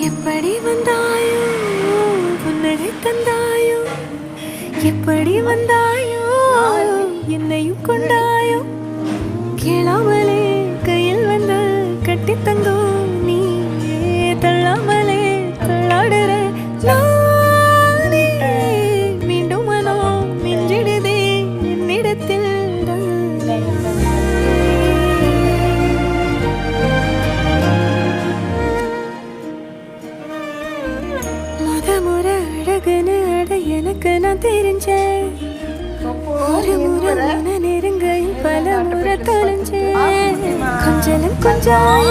எப்படி வந்தாயோ புன்னகை தந்தாயோ எப்படி வந்தாயோ என்னையும் கொண்டாயோ கேளாமலே கையில் வந்து கட்டி தங்கோ நீ தள்ளாமலே தள்ளாடுற நானே மீண்டும் மனம் மிஞ்சிடுதே என்னிடத்தில் முறை அழகுன்னு அட எனக்கு நான் தெரிஞ்சேன் ஒரு முறை நெருங்கையில் பல முறை தொலைஞ்சேன் கொஞ்சம் கொஞ்சம்